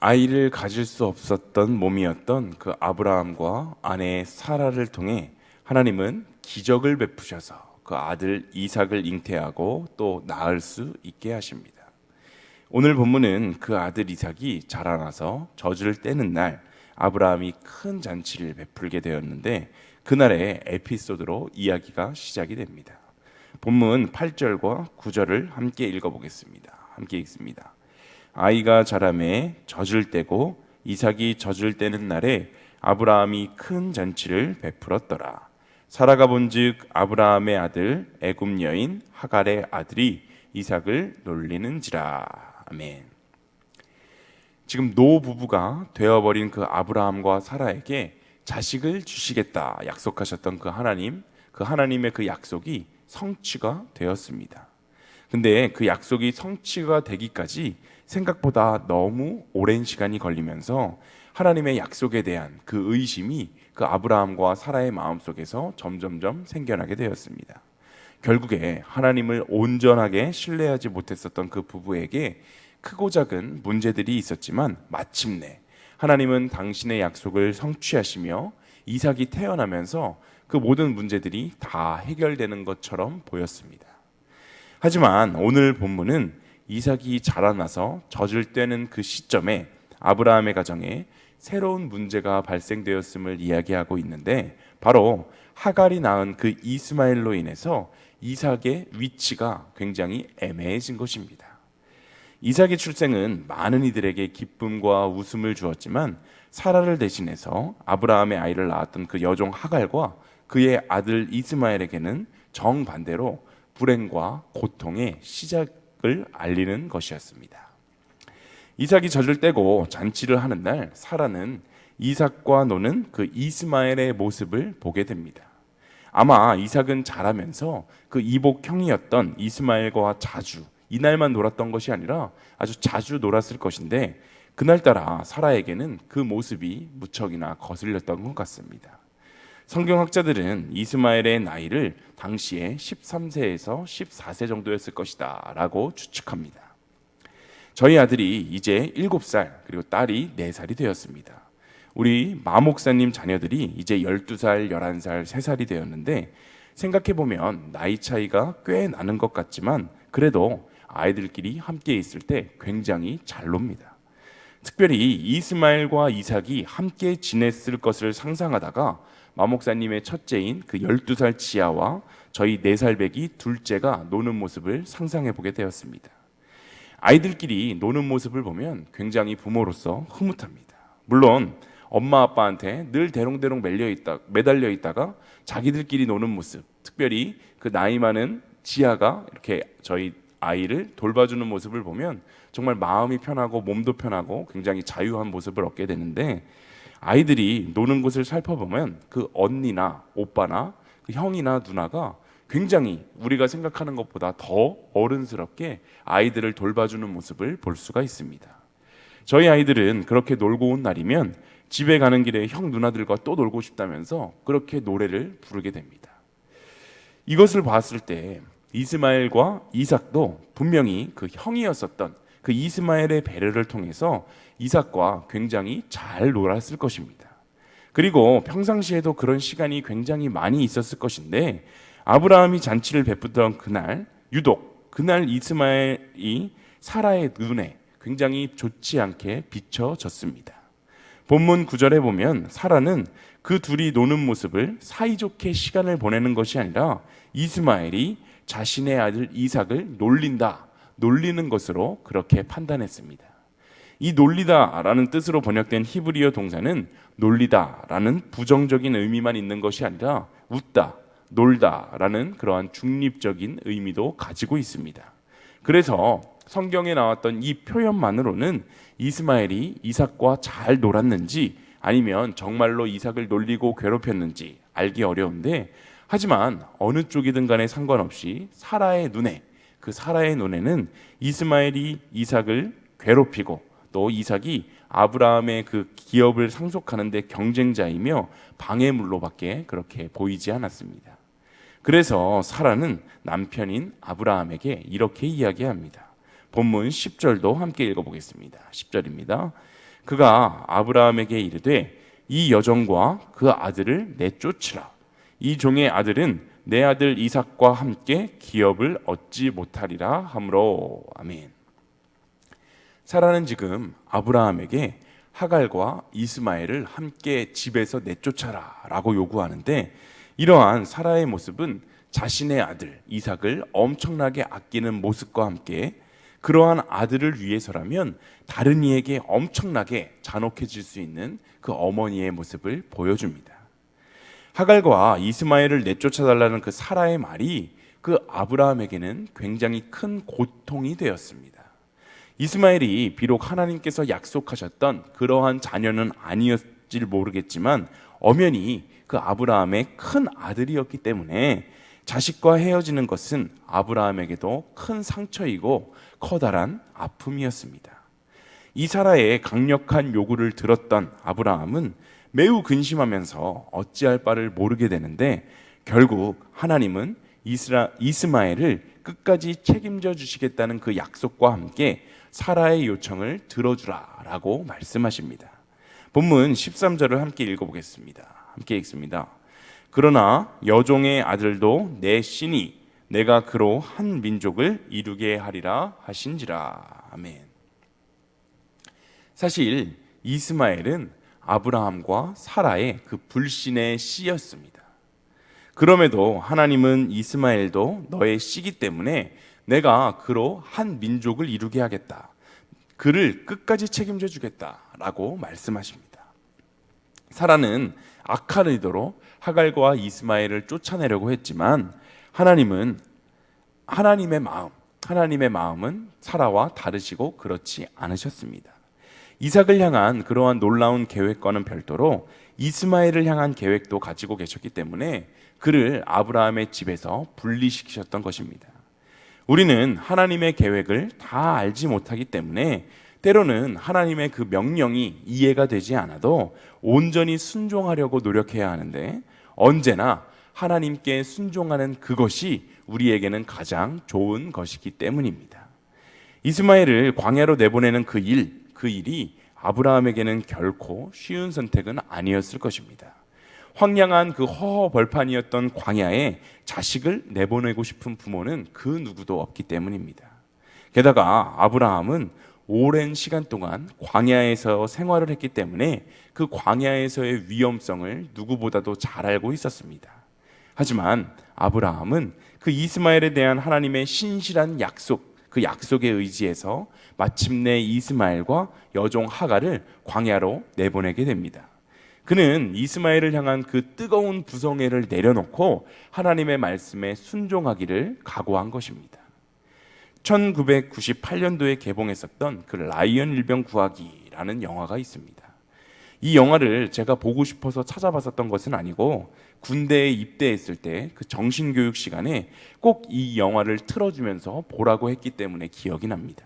아이를 가질 수 없었던 몸이었던 그 아브라함과 아내 사라를 통해 하나님은 기적을 베푸셔서 그 아들 이삭을 잉태하고 또 낳을 수 있게 하십니다. 오늘 본문은 그 아들 이삭이 자라나서 젖을 떼는 날 아브라함이 큰 잔치를 베풀게 되었는데, 그날의 에피소드로 이야기가 시작이 됩니다. 본문 8절과 9절을 함께 읽어보겠습니다. 함께 읽습니다. 아이가 자라매 젖을 떼고 이삭이 젖을 떼는 날에 아브라함이 큰 잔치를 베풀었더라. 사라가 본즉 아브라함의 아들 애굽 여인 하갈의 아들이 이삭을 놀리는지라. 아멘. 지금 노부부가 되어버린 그 아브라함과 사라에게 자식을 주시겠다 약속하셨던 그 하나님의 그 약속이 성취가 되었습니다. 근데 그 약속이 성취가 되기까지 생각보다 너무 오랜 시간이 걸리면서 하나님의 약속에 대한 그 의심이 그 아브라함과 사라의 마음속에서 점점점 생겨나게 되었습니다. 결국에 하나님을 온전하게 신뢰하지 못했었던 그 부부에게 크고 작은 문제들이 있었지만 마침내 하나님은 당신의 약속을 성취하시며 이삭이 태어나면서 그 모든 문제들이 다 해결되는 것처럼 보였습니다. 하지만 오늘 본문은 이삭이 자라나서 젖을 떼는 그 시점에 아브라함의 가정에 새로운 문제가 발생되었음을 이야기하고 있는데, 바로 하갈이 낳은 그 이스마엘로 인해서 이삭의 위치가 굉장히 애매해진 것입니다. 이삭의 출생은 많은 이들에게 기쁨과 웃음을 주었지만 사라를 대신해서 아브라함의 아이를 낳았던 그 여종 하갈과 그의 아들 이스마엘에게는 정반대로 불행과 고통의 시작을 알리는 것이었습니다. 이삭이 젖을 떼고 잔치를 하는 날 사라는 이삭과 노는 그 이스마엘의 모습을 보게 됩니다. 아마 이삭은 자라면서 그 이복 형이었던 이스마엘과 자주 이날만 놀았던 것이 아니라 아주 자주 놀았을 것인데, 그날따라 사라에게는 그 모습이 무척이나 거슬렸던 것 같습니다. 성경학자들은 이스마엘의 나이를 당시에 13세에서 14세 정도였을 것이다 라고 추측합니다. 저희 아들이 이제 7살, 그리고 딸이 4살이 되었습니다. 우리 마 목사님 자녀들이 이제 12살, 11살, 3살이 되었는데, 생각해보면 나이 차이가 꽤 나는 것 같지만 그래도 아이들끼리 함께 있을 때 굉장히 잘 놉니다. 특별히 이스마엘과 이삭이 함께 지냈을 것을 상상하다가 마 목사님의 첫째인 그 12살 지아와 저희 4살 배기 둘째가 노는 모습을 상상해 보게 되었습니다. 아이들끼리 노는 모습을 보면 굉장히 부모로서 흐뭇합니다. 물론 엄마 아빠한테 늘 대롱대롱 매달려 있다가 자기들끼리 노는 모습, 특별히 그 나이 많은 지아가 이렇게 저희 아이를 돌봐주는 모습을 보면 정말 마음이 편하고 몸도 편하고 굉장히 자유한 모습을 얻게 되는데, 아이들이 노는 곳을 살펴보면 그 언니나 오빠나 그 형이나 누나가 굉장히 우리가 생각하는 것보다 더 어른스럽게 아이들을 돌봐주는 모습을 볼 수가 있습니다. 저희 아이들은 그렇게 놀고 온 날이면 집에 가는 길에 형 누나들과 또 놀고 싶다면서 그렇게 노래를 부르게 됩니다. 이것을 봤을 때 이스마엘과 이삭도 분명히 그 형이었었던 그 이스마엘의 배려를 통해서 이삭과 굉장히 잘 놀았을 것입니다. 그리고 평상시에도 그런 시간이 굉장히 많이 있었을 것인데, 아브라함이 잔치를 베푸던 그날, 유독 그날 이스마엘이 사라의 눈에 굉장히 좋지 않게 비춰졌습니다. 본문 9절에 보면 사라는 그 둘이 노는 모습을 사이좋게 시간을 보내는 것이 아니라 이스마엘이 자신의 아들 이삭을 놀리는 것으로 그렇게 판단했습니다. 이 놀리다라는 뜻으로 번역된 히브리어 동사는 놀리다라는 부정적인 의미만 있는 것이 아니라 웃다, 놀다라는 그러한 중립적인 의미도 가지고 있습니다. 그래서 성경에 나왔던 이 표현만으로는 이스마엘이 이삭과 잘 놀았는지 아니면 정말로 이삭을 놀리고 괴롭혔는지 알기 어려운데, 하지만 어느 쪽이든 간에 상관없이 사라의 눈에는 이스마엘이 이삭을 괴롭히고 또 이삭이 아브라함의 그 기업을 상속하는 데 경쟁자이며 방해물로밖에 그렇게 보이지 않았습니다. 그래서 사라는 남편인 아브라함에게 이렇게 이야기합니다. 본문 10절도 함께 읽어보겠습니다. 10절입니다. 그가 아브라함에게 이르되 이 여종과 그 아들을 내쫓으라. 이 종의 아들은 내 아들 이삭과 함께 기업을 얻지 못하리라 하므로. 아멘. 사라는 지금 아브라함에게 하갈과 이스마엘을 함께 집에서 내쫓아라 라고 요구하는데, 이러한 사라의 모습은 자신의 아들 이삭을 엄청나게 아끼는 모습과 함께 그러한 아들을 위해서라면 다른 이에게 엄청나게 잔혹해질 수 있는 그 어머니의 모습을 보여줍니다. 하갈과 이스마엘을 내쫓아달라는 그 사라의 말이 그 아브라함에게는 굉장히 큰 고통이 되었습니다. 이스마엘이 비록 하나님께서 약속하셨던 그러한 자녀는 아니었질 모르겠지만 엄연히 그 아브라함의 큰 아들이었기 때문에 자식과 헤어지는 것은 아브라함에게도 큰 상처이고 커다란 아픔이었습니다. 이 사라의 강력한 요구를 들었던 아브라함은 매우 근심하면서 어찌할 바를 모르게 되는데, 결국 하나님은 이스마엘을 끝까지 책임져 주시겠다는 그 약속과 함께 사라의 요청을 들어주라 라고 말씀하십니다. 본문 13절을 함께 읽어보겠습니다. 함께 읽습니다. 그러나 여종의 아들도 내 씨니 내가 그로 한 민족을 이루게 하리라 하신지라. 아멘. 사실 이스마엘은 아브라함과 사라의 그 불신의 씨였습니다. 그럼에도 하나님은 이스마엘도 너의 씨기 때문에 내가 그로 한 민족을 이루게 하겠다, 그를 끝까지 책임져 주겠다라고 말씀하십니다. 사라는 악한 의도로 하갈과 이스마엘을 쫓아내려고 했지만 하나님의 마음은 사라와 다르시고 그렇지 않으셨습니다. 이삭을 향한 그러한 놀라운 계획과는 별도로 이스마엘을 향한 계획도 가지고 계셨기 때문에 그를 아브라함의 집에서 분리시키셨던 것입니다. 우리는 하나님의 계획을 다 알지 못하기 때문에 때로는 하나님의 그 명령이 이해가 되지 않아도 온전히 순종하려고 노력해야 하는데, 언제나 하나님께 순종하는 그것이 우리에게는 가장 좋은 것이기 때문입니다. 이스마엘을 광야로 내보내는 그 일이 아브라함에게는 결코 쉬운 선택은 아니었을 것입니다. 황량한 그 허허벌판이었던 광야에 자식을 내보내고 싶은 부모는 그 누구도 없기 때문입니다. 게다가 아브라함은 오랜 시간 동안 광야에서 생활을 했기 때문에 그 광야에서의 위험성을 누구보다도 잘 알고 있었습니다. 하지만 아브라함은 그 이스마엘에 대한 하나님의 신실한 약속, 그 약속에 의지해서 마침내 이스마엘과 여종 하갈을 광야로 내보내게 됩니다. 그는 이스마엘을 향한 그 뜨거운 부성애를 내려놓고 하나님의 말씀에 순종하기를 각오한 것입니다. 1998년도에 개봉했었던 그 라이언 일병 구하기라는 영화가 있습니다. 이 영화를 제가 보고 싶어서 찾아봤었던 것은 아니고 군대에 입대했을 때 그 정신교육 시간에 꼭 이 영화를 틀어주면서 보라고 했기 때문에 기억이 납니다.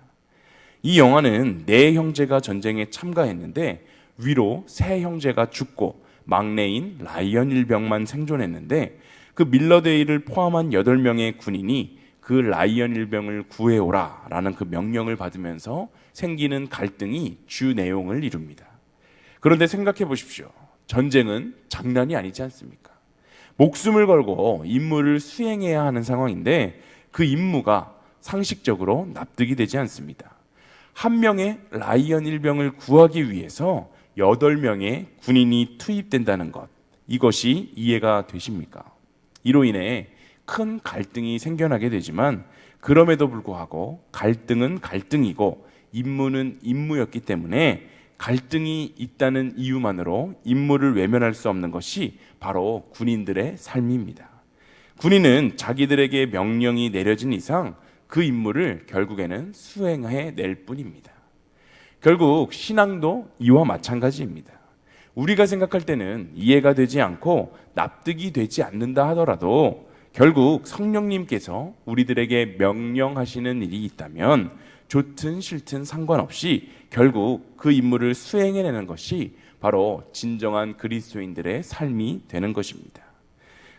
이 영화는 네 형제가 전쟁에 참가했는데 위로 세 형제가 죽고 막내인 라이언 일병만 생존했는데, 그 밀러데이를 포함한 8명의 군인이 그 라이언 일병을 구해오라 라는 그 명령을 받으면서 생기는 갈등이 주 내용을 이룹니다. 그런데 생각해 보십시오. 전쟁은 장난이 아니지 않습니까? 목숨을 걸고 임무를 수행해야 하는 상황인데 그 임무가 상식적으로 납득이 되지 않습니다. 한 명의 라이언 일병을 구하기 위해서 8명의 군인이 투입된다는 것, 이것이 이해가 되십니까? 이로 인해 큰 갈등이 생겨나게 되지만, 그럼에도 불구하고 갈등은 갈등이고 임무는 임무였기 때문에 갈등이 있다는 이유만으로 임무를 외면할 수 없는 것이 바로 군인들의 삶입니다. 군인은 자기들에게 명령이 내려진 이상 그 임무를 결국에는 수행해 낼 뿐입니다. 결국 신앙도 이와 마찬가지입니다. 우리가 생각할 때는 이해가 되지 않고 납득이 되지 않는다 하더라도 결국 성령님께서 우리들에게 명령하시는 일이 있다면 좋든 싫든 상관없이 결국 그 임무를 수행해내는 것이 바로 진정한 그리스도인들의 삶이 되는 것입니다.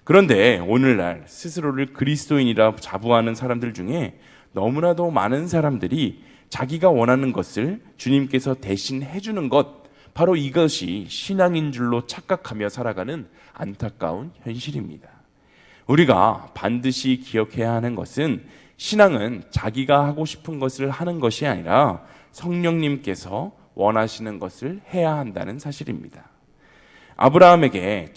그런데 오늘날 스스로를 그리스도인이라 자부하는 사람들 중에 너무나도 많은 사람들이 자기가 원하는 것을 주님께서 대신 해주는 것, 바로 이것이 신앙인 줄로 착각하며 살아가는 안타까운 현실입니다. 우리가 반드시 기억해야 하는 것은 신앙은 자기가 하고 싶은 것을 하는 것이 아니라 성령님께서 원하시는 것을 해야 한다는 사실입니다. 아브라함에게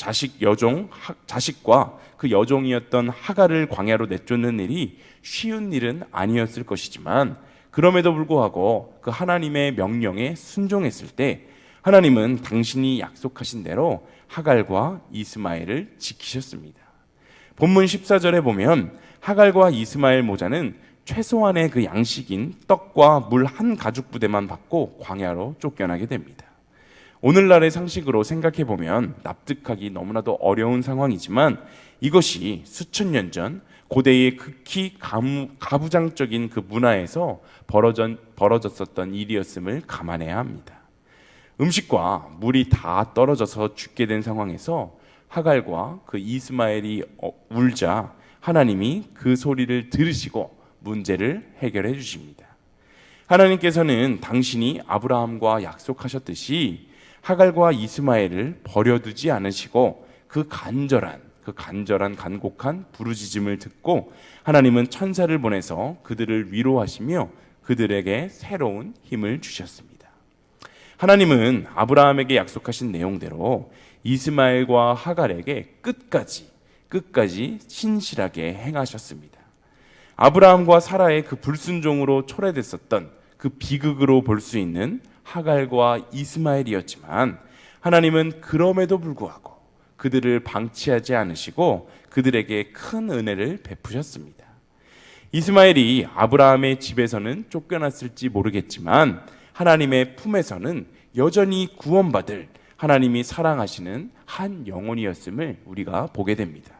자식과 그 여종이었던 하갈을 광야로 내쫓는 일이 쉬운 일은 아니었을 것이지만, 그럼에도 불구하고 그 하나님의 명령에 순종했을 때 하나님은 당신이 약속하신 대로 하갈과 이스마엘을 지키셨습니다. 본문 14절에 보면 하갈과 이스마엘 모자는 최소한의 그 양식인 떡과 물 한 가죽 부대만 받고 광야로 쫓겨나게 됩니다. 오늘날의 상식으로 생각해 보면 납득하기 너무나도 어려운 상황이지만, 이것이 수천 년 전 고대의 극히 가부장적인 그 문화에서 벌어졌었던 일이었음을 감안해야 합니다. 음식과 물이 다 떨어져서 죽게 된 상황에서 하갈과 그 이스마엘이 울자 하나님이 그 소리를 들으시고 문제를 해결해 주십니다. 하나님께서는 당신이 아브라함과 약속하셨듯이 하갈과 이스마엘을 버려두지 않으시고 그 간절한 간곡한 부르짖음을 듣고 하나님은 천사를 보내서 그들을 위로하시며 그들에게 새로운 힘을 주셨습니다. 하나님은 아브라함에게 약속하신 내용대로 이스마엘과 하갈에게 끝까지 신실하게 행하셨습니다. 아브라함과 사라의 그 불순종으로 초래됐었던 그 비극으로 볼 수 있는 하갈과 이스마엘이었지만, 하나님은 그럼에도 불구하고 그들을 방치하지 않으시고 그들에게 큰 은혜를 베푸셨습니다. 이스마엘이 아브라함의 집에서는 쫓겨났을지 모르겠지만 하나님의 품에서는 여전히 구원받을 하나님이 사랑하시는 한 영혼이었음을 우리가 보게 됩니다.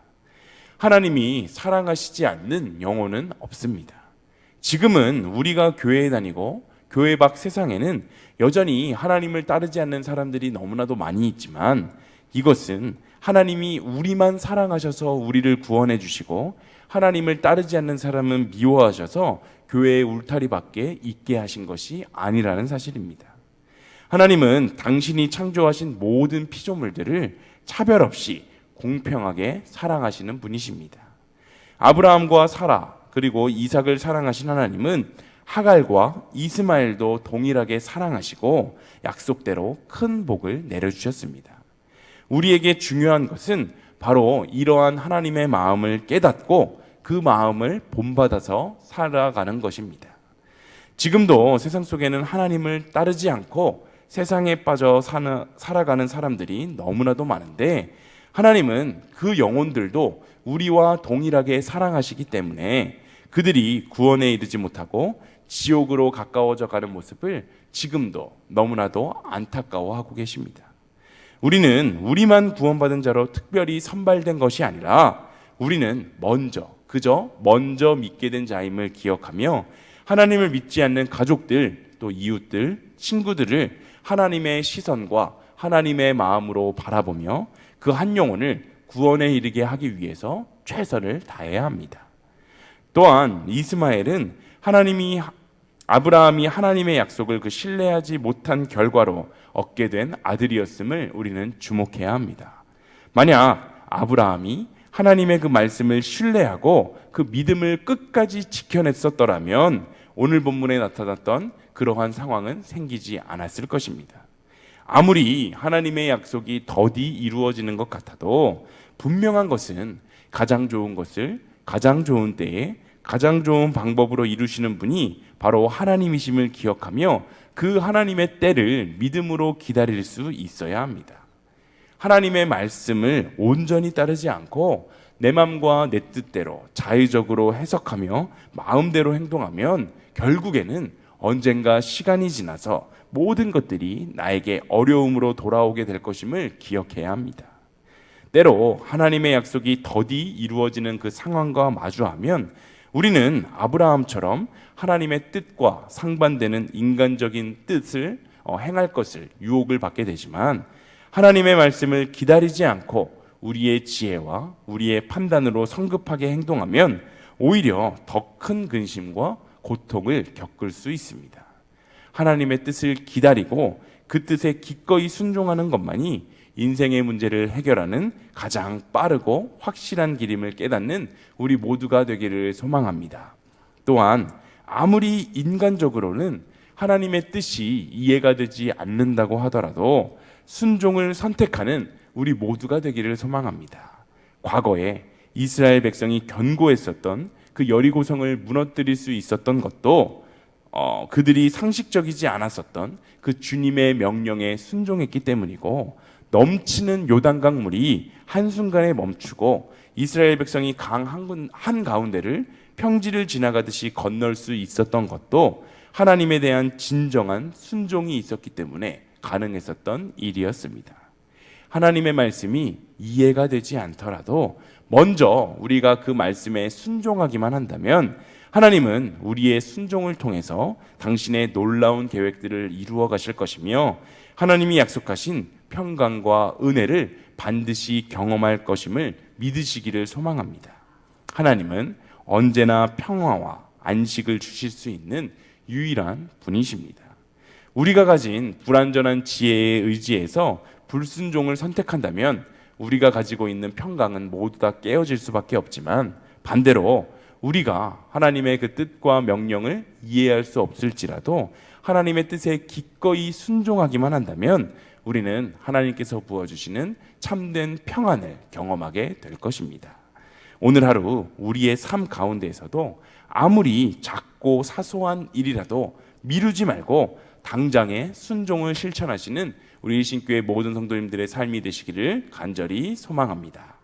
하나님이 사랑하시지 않는 영혼은 없습니다. 지금은 우리가 교회에 다니고 교회 밖 세상에는 여전히 하나님을 따르지 않는 사람들이 너무나도 많이 있지만, 이것은 하나님이 우리만 사랑하셔서 우리를 구원해 주시고 하나님을 따르지 않는 사람은 미워하셔서 교회의 울타리 밖에 있게 하신 것이 아니라는 사실입니다. 하나님은 당신이 창조하신 모든 피조물들을 차별 없이 공평하게 사랑하시는 분이십니다. 아브라함과 사라 그리고 이삭을 사랑하신 하나님은 하갈과 이스마엘도 동일하게 사랑하시고 약속대로 큰 복을 내려주셨습니다. 우리에게 중요한 것은 바로 이러한 하나님의 마음을 깨닫고 그 마음을 본받아서 살아가는 것입니다. 지금도 세상 속에는 하나님을 따르지 않고 세상에 빠져 살아가는 사람들이 너무나도 많은데, 하나님은 그 영혼들도 우리와 동일하게 사랑하시기 때문에 그들이 구원에 이르지 못하고 지옥으로 가까워져 가는 모습을 지금도 너무나도 안타까워하고 계십니다. 우리는 우리만 구원받은 자로 특별히 선발된 것이 아니라 우리는 그저 먼저 믿게 된 자임을 기억하며 하나님을 믿지 않는 가족들, 또 이웃들, 친구들을 하나님의 시선과 하나님의 마음으로 바라보며 그 한 영혼을 구원에 이르게 하기 위해서 최선을 다해야 합니다. 또한 이스마엘은 아브라함이 하나님의 약속을 신뢰하지 못한 결과로 얻게 된 아들이었음을 우리는 주목해야 합니다. 만약 아브라함이 하나님의 그 말씀을 신뢰하고 그 믿음을 끝까지 지켜냈었더라면 오늘 본문에 나타났던 그러한 상황은 생기지 않았을 것입니다. 아무리 하나님의 약속이 더디 이루어지는 것 같아도 분명한 것은 가장 좋은 것을 가장 좋은 때에 가장 좋은 방법으로 이루시는 분이 바로 하나님이심을 기억하며 그 하나님의 때를 믿음으로 기다릴 수 있어야 합니다. 하나님의 말씀을 온전히 따르지 않고 내 마음과 내 뜻대로 자의적으로 해석하며 마음대로 행동하면 결국에는 언젠가 시간이 지나서 모든 것들이 나에게 어려움으로 돌아오게 될 것임을 기억해야 합니다. 때로 하나님의 약속이 더디 이루어지는 그 상황과 마주하면 우리는 아브라함처럼 하나님의 뜻과 상반되는 인간적인 뜻을 행할 것을 유혹을 받게 되지만, 하나님의 말씀을 기다리지 않고 우리의 지혜와 우리의 판단으로 성급하게 행동하면 오히려 더 큰 근심과 고통을 겪을 수 있습니다. 하나님의 뜻을 기다리고 그 뜻에 기꺼이 순종하는 것만이 인생의 문제를 해결하는 가장 빠르고 확실한 길임을 깨닫는 우리 모두가 되기를 소망합니다. 또한 아무리 인간적으로는 하나님의 뜻이 이해가 되지 않는다고 하더라도 순종을 선택하는 우리 모두가 되기를 소망합니다. 과거에 이스라엘 백성이 견고했었던 그 여리고성을 무너뜨릴 수 있었던 것도 그들이 상식적이지 않았었던 그 주님의 명령에 순종했기 때문이고, 넘치는 요단강 물이 한순간에 멈추고 이스라엘 백성이 강 한 가운데를 평지를 지나가듯이 건널 수 있었던 것도 하나님에 대한 진정한 순종이 있었기 때문에 가능했었던 일이었습니다. 하나님의 말씀이 이해가 되지 않더라도 먼저 우리가 그 말씀에 순종하기만 한다면 하나님은 우리의 순종을 통해서 당신의 놀라운 계획들을 이루어 가실 것이며, 하나님이 약속하신 평강과 은혜를 반드시 경험할 것임을 믿으시기를 소망합니다. 하나님은 언제나 평화와 안식을 주실 수 있는 유일한 분이십니다. 우리가 가진 불완전한 지혜에 의지해서 불순종을 선택한다면 우리가 가지고 있는 평강은 모두 다 깨어질 수밖에 없지만, 반대로 우리가 하나님의 그 뜻과 명령을 이해할 수 없을지라도 하나님의 뜻에 기꺼이 순종하기만 한다면 우리는 하나님께서 부어주시는 참된 평안을 경험하게 될 것입니다. 오늘 하루 우리의 삶 가운데에서도 아무리 작고 사소한 일이라도 미루지 말고 당장의 순종을 실천하시는 우리 일신교회 모든 성도님들의 삶이 되시기를 간절히 소망합니다.